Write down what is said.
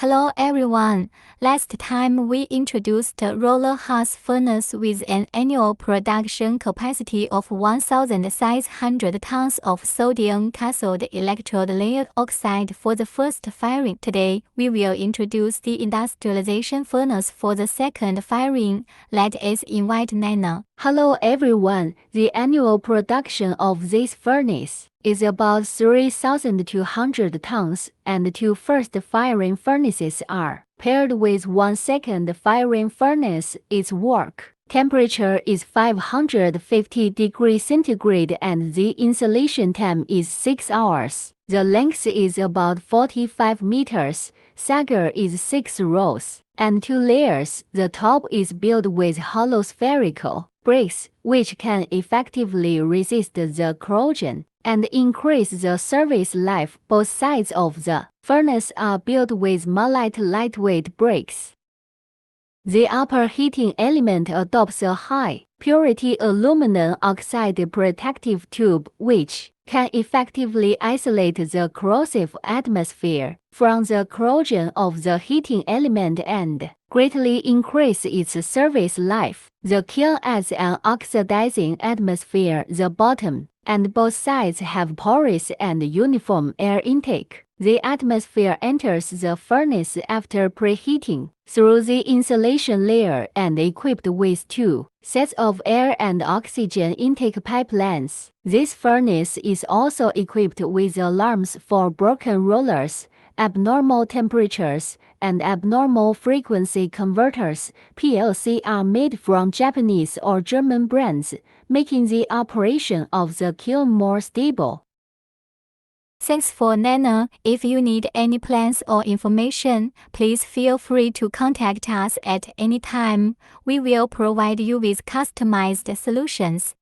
Hello everyone. Last time we introduced roller hearth furnace with an annual production capacity of 1,600 tons of sodium cathode electrode layer oxide for the first firing. Today, we will introduce the industrialization furnace for the second firing. Let us invite Nana. Hello everyone. The annual production of this furnace is about 3,200 tons, and two first firing furnaces are paired with one second firing furnace. Its work temperature is 550 degrees centigrade and the installation time is 6 hours. The length is about 45 meters, stagger is 6 rows, and 2 layers. The top is built with hollow spherical bricks, which can effectively resist the corrosion and increase the service life. Both sides of the furnace are built with malite lightweight bricks. The upper heating element adopts a high-purity aluminum oxide protective tube which can effectively isolate the corrosive atmosphere from the corrosion of the heating element and greatly increase its service life. The kiln adds an oxidizing atmosphere at the bottom, and both sides have porous and uniform air intake. The atmosphere enters the furnace after preheating through the insulation layer and equipped with 2 sets of air and oxygen intake pipelines. This furnace is also equipped with alarms for broken rollers, abnormal temperatures, and abnormal frequency converters. PLC are made from Japanese or German brands, making the operation of the kiln more stable. Thanks for Nana. If you need any plans or information, please feel free to contact us at any time. We will provide you with customized solutions.